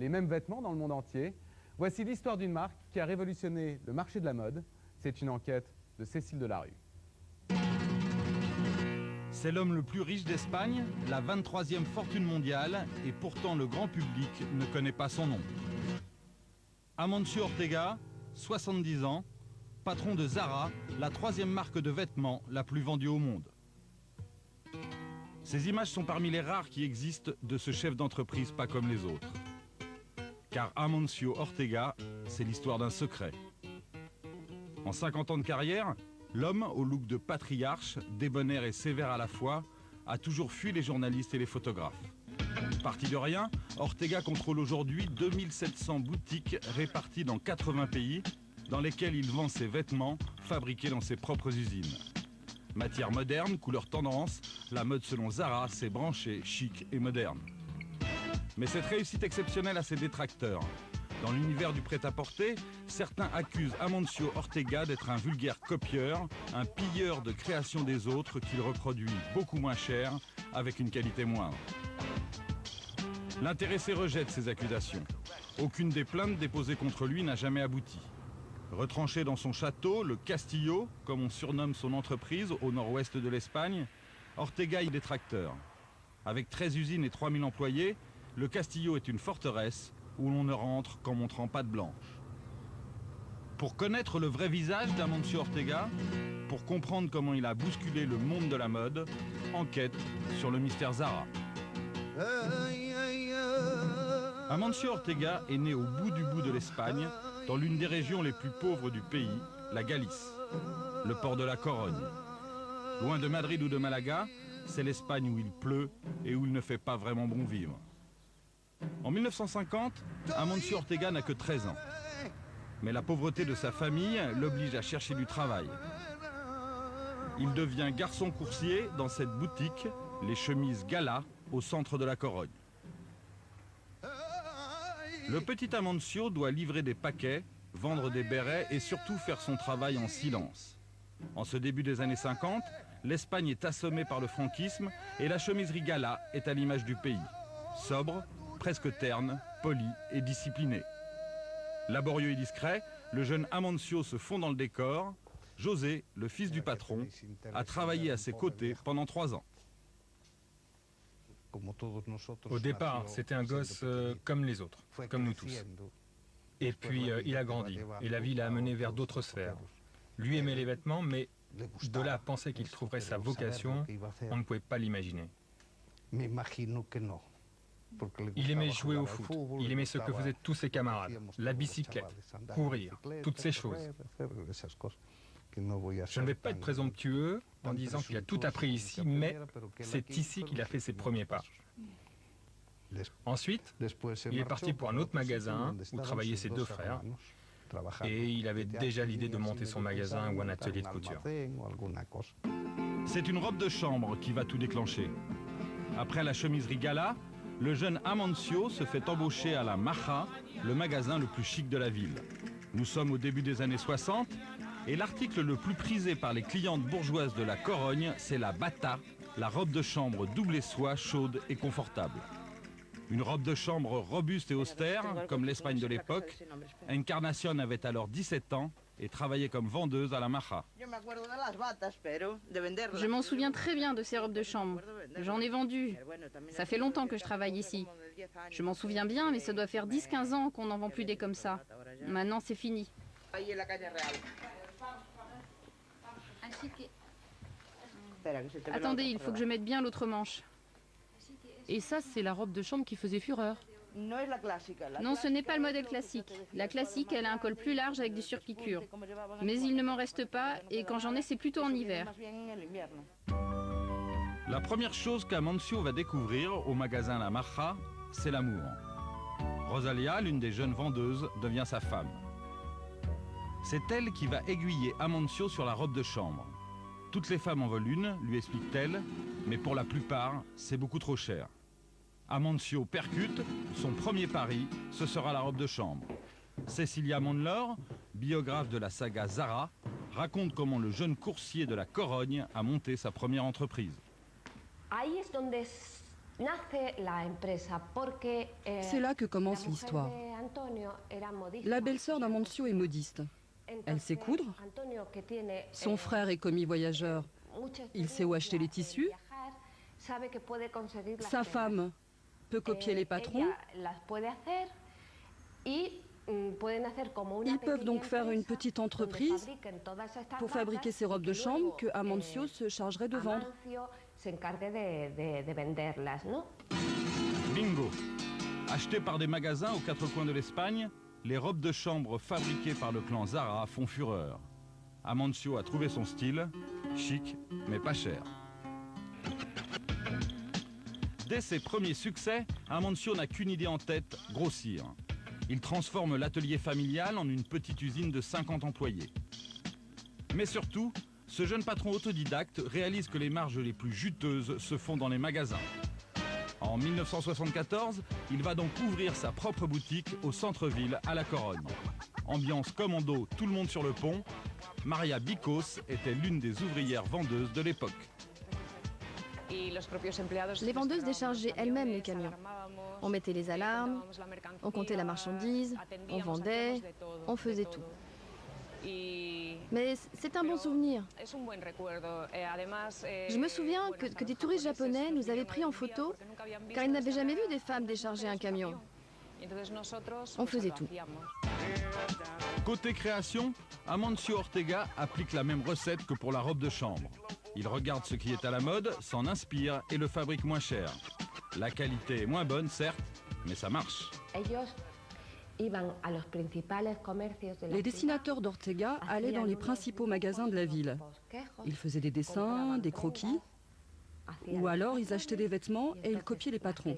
les mêmes vêtements dans le monde entier. Voici l'histoire d'une marque qui a révolutionné le marché de la mode. C'est une enquête de Cécile Delarue. C'est l'homme le plus riche d'Espagne, la 23e fortune mondiale, et pourtant le grand public ne connaît pas son nom. Amancio Ortega, 70 ans, patron de Zara, la 3e marque de vêtements la plus vendue au monde. Ces images sont parmi les rares qui existent de ce chef d'entreprise pas comme les autres. Car Amancio Ortega, c'est l'histoire d'un secret. En 50 ans de carrière, l'homme, au look de patriarche, débonnaire et sévère à la fois, a toujours fui les journalistes et les photographes. Parti de rien, Ortega contrôle aujourd'hui 2700 boutiques réparties dans 80 pays, dans lesquelles il vend ses vêtements fabriqués dans ses propres usines. Matière moderne, couleur tendance, la mode selon Zara, c'est branché, chic et moderne. Mais cette réussite exceptionnelle a ses détracteurs. Dans l'univers du prêt-à-porter, certains accusent Amancio Ortega d'être un vulgaire copieur, un pilleur de création des autres qu'il reproduit beaucoup moins cher, avec une qualité moindre. L'intéressé rejette ces accusations. Aucune des plaintes déposées contre lui n'a jamais abouti. Retranché dans son château, le Castillo, comme on surnomme son entreprise, au nord-ouest de l'Espagne, Ortega est détracteur. Avec 13 usines et 3000 employés, le Castillo est une forteresse où l'on ne rentre qu'en montrant patte blanche. Pour connaître le vrai visage d'Amancio Ortega, pour comprendre comment il a bousculé le monde de la mode, enquête sur le mystère Zara. Amancio Ortega est né au bout de l'Espagne, dans l'une des régions les plus pauvres du pays, la Galice, le port de la Corogne. Loin de Madrid ou de Malaga, c'est l'Espagne où il pleut et où il ne fait pas vraiment bon vivre. En 1950, Amancio Ortega n'a que 13 ans. Mais la pauvreté de sa famille l'oblige à chercher du travail. Il devient garçon coursier dans cette boutique, les chemises Gala, au centre de la Corogne. Le petit Amancio doit livrer des paquets, vendre des bérets et surtout faire son travail en silence. En ce début des années 50, l'Espagne est assommée par le franquisme et la chemiserie Gala est à l'image du pays. Sobre, presque terne, poli et discipliné. Laborieux et discret, le jeune Amancio se fond dans le décor. José, le fils du patron, a travaillé à ses côtés pendant 3 ans. Au départ, c'était un gosse comme les autres, comme nous tous. Et puis, il a grandi, et la vie l'a amené vers d'autres sphères. Lui aimait les vêtements, mais de là à penser qu'il trouverait sa vocation, on ne pouvait pas l'imaginer. Il aimait jouer au foot, il aimait ce que faisaient tous ses camarades, la bicyclette, courir, toutes ces choses. Je ne vais pas être présomptueux en disant qu'il a tout appris ici, mais c'est ici qu'il a fait ses premiers pas. Ensuite, il est parti pour un autre magasin où travaillaient ses 2 frères. Et il avait déjà l'idée de monter son magasin ou un atelier de couture. C'est une robe de chambre qui va tout déclencher. Après la chemiserie Gala, le jeune Amancio se fait embaucher à la Maja, le magasin le plus chic de la ville. Nous sommes au début des années 60 et l'article le plus prisé par les clientes bourgeoises de la Corogne, c'est la Bata, la robe de chambre doublée soie, chaude et confortable. Une robe de chambre robuste et austère, comme l'Espagne de l'époque. Encarnación avait alors 17 ans et travaillait comme vendeuse à la Maja. Je m'en souviens très bien de ces robes de chambre. J'en ai vendu. Ça fait longtemps que je travaille ici. Je m'en souviens bien, mais ça doit faire 10-15 ans qu'on n'en vend plus des comme ça. Maintenant, c'est fini. Attendez, il faut que je mette bien l'autre manche. Et ça, c'est la robe de chambre qui faisait fureur. Non, ce n'est pas le modèle classique. La classique, elle a un col plus large avec des surpiqûres. Mais il ne m'en reste pas, et quand j'en ai, c'est plutôt en hiver. La première chose qu'Amancio va découvrir au magasin La Maja, c'est l'amour. Rosalia, l'une des jeunes vendeuses, devient sa femme. C'est elle qui va aiguiller Amancio sur la robe de chambre. Toutes les femmes en veulent une, lui explique-t-elle, mais pour la plupart, c'est beaucoup trop cher. Amancio percute, son premier pari, ce sera la robe de chambre. Cecilia Monlor, biographe de la saga Zara, raconte comment le jeune coursier de la Corogne a monté sa première entreprise. C'est là que commence l'histoire. La belle-sœur d'Amancio est modiste. Elle sait coudre. Son frère est commis voyageur. Il sait où acheter les tissus. Sa femme peut copier les patrons. Ils peuvent donc faire une petite entreprise pour fabriquer ces robes de chambre que Amancio se chargerait de vendre. Bingo! Achetées par des magasins aux quatre coins de l'Espagne, les robes de chambre fabriquées par le clan Zara font fureur. Amancio a trouvé son style, chic mais pas cher. Dès ses premiers succès, Amancio n'a qu'une idée en tête, grossir. Il transforme l'atelier familial en une petite usine de 50 employés. Mais surtout, ce jeune patron autodidacte réalise que les marges les plus juteuses se font dans les magasins. En 1974, il va donc ouvrir sa propre boutique au centre-ville à La Corogne. Ambiance commando, tout le monde sur le pont, Maria Bicos était l'une des ouvrières vendeuses de l'époque. Les vendeuses déchargeaient elles-mêmes les camions. On mettait les alarmes, on comptait la marchandise, on vendait, on faisait tout. Mais c'est un bon souvenir. Je me souviens que des touristes japonais nous avaient pris en photo car ils n'avaient jamais vu des femmes décharger un camion. On faisait tout. Côté création, Amancio Ortega applique la même recette que pour la robe de chambre. Il regarde ce qui est à la mode, s'en inspire et le fabrique moins cher. La qualité est moins bonne, certes, mais ça marche. Les dessinateurs d'Ortega allaient dans les principaux magasins de la ville. Ils faisaient des dessins, des croquis, ou alors ils achetaient des vêtements et ils copiaient les patrons.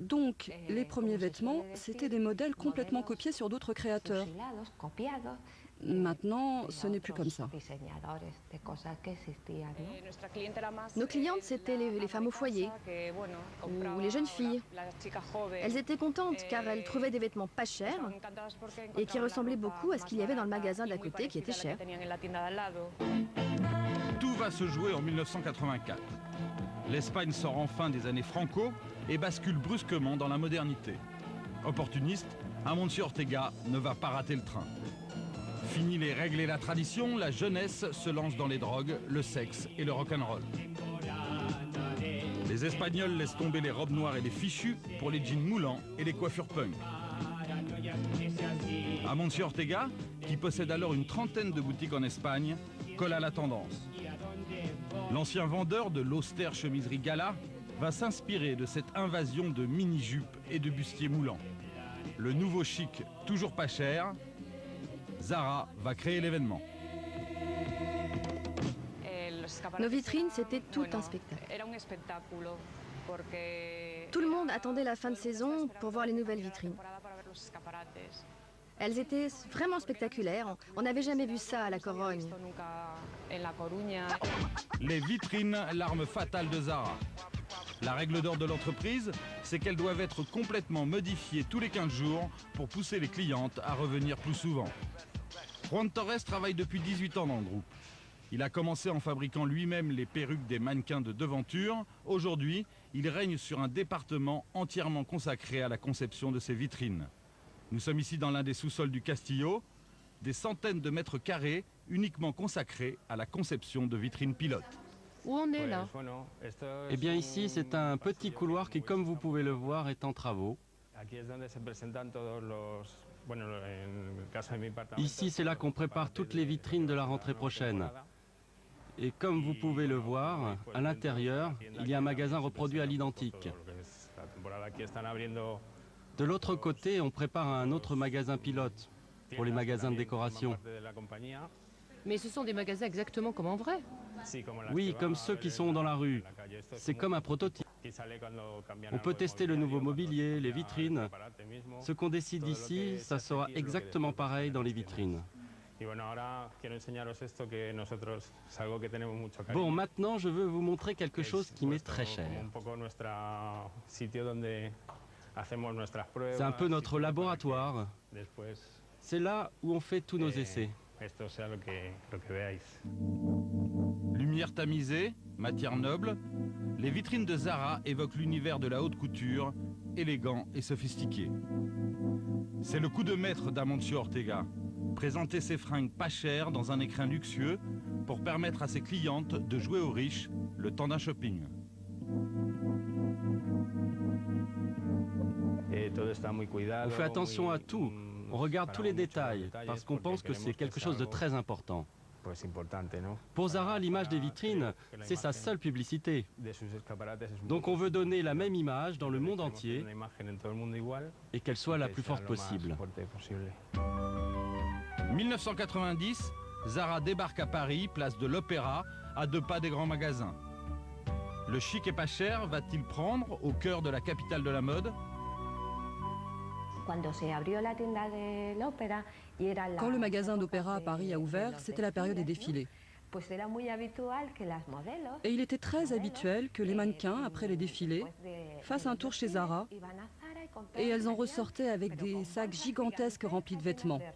Donc, les premiers vêtements, c'était des modèles complètement copiés sur d'autres créateurs. Maintenant, ce n'est plus comme ça. Nos clientes, c'étaient les femmes au foyer, ou les jeunes filles. Elles étaient contentes car elles trouvaient des vêtements pas chers et qui ressemblaient beaucoup à ce qu'il y avait dans le magasin d'à côté qui était cher. Tout va se jouer en 1984. L'Espagne sort enfin des années Franco et bascule brusquement dans la modernité. Opportuniste, Amancio Ortega ne va pas rater le train. Fini les règles et la tradition, la jeunesse se lance dans les drogues, le sexe et le rock'n'roll. Les Espagnols laissent tomber les robes noires et les fichus pour les jeans moulants et les coiffures punk. Amancio Ortega, qui possède alors une trentaine de boutiques en Espagne, colle à la tendance. L'ancien vendeur de l'austère chemiserie Gala va s'inspirer de cette invasion de mini-jupes et de bustiers moulants. Le nouveau chic, toujours pas cher, Zara va créer l'événement. Nos vitrines, c'était tout un spectacle. Tout le monde attendait la fin de saison pour voir les nouvelles vitrines. Elles étaient vraiment spectaculaires. On n'avait jamais vu ça à La Corogne. Les vitrines, l'arme fatale de Zara. La règle d'or de l'entreprise, c'est qu'elles doivent être complètement modifiées tous les 15 jours pour pousser les clientes à revenir plus souvent. Juan Torres travaille depuis 18 ans dans le groupe. Il a commencé en fabriquant lui-même les perruques des mannequins de devanture. Aujourd'hui, il règne sur un département entièrement consacré à la conception de ces vitrines. Nous sommes ici dans l'un des sous-sols du Castillo, des centaines de mètres carrés uniquement consacrés à la conception de vitrines pilotes. Où on est là? Eh bien ici, c'est un petit couloir qui, comme vous pouvez le voir, est en travaux. Ici, c'est là qu'on prépare toutes les vitrines de la rentrée prochaine. Et comme vous pouvez le voir, à l'intérieur, il y a un magasin reproduit à l'identique. De l'autre côté, on prépare un autre magasin pilote pour les magasins de décoration. Mais ce sont des magasins exactement comme en vrai. Oui, comme ceux qui sont dans la rue. C'est comme un prototype. On peut tester le nouveau mobilier, les vitrines. Ce qu'on décide ici, ça sera exactement pareil dans les vitrines. Bon, maintenant, je veux vous montrer quelque chose qui m'est très cher. C'est un peu notre laboratoire. C'est là où on fait tous nos essais. Lumière tamisée, matière noble, les vitrines de Zara évoquent l'univers de la haute couture, élégant et sophistiqué. C'est le coup de maître d'Amancio Ortega, présenter ses fringues pas chères dans un écrin luxueux pour permettre à ses clientes de jouer aux riches le temps d'un shopping. On fait attention à tout, on regarde tous les détails, parce qu'on pense que c'est quelque chose de très important. Pour Zara, l'image des vitrines, c'est sa seule publicité. Donc on veut donner la même image dans le monde entier et qu'elle soit la plus forte possible. 1990, Zara débarque à Paris, place de l'Opéra, à 2 pas des grands magasins. Le chic et pas cher va-t-il prendre au cœur de la capitale de la mode? Quand le magasin d'opéra à Paris a ouvert, c'était la période des défilés. Et il était très habituel que les mannequins, après les défilés, fassent un tour chez Zara et elles en ressortaient avec des sacs gigantesques remplis de vêtements.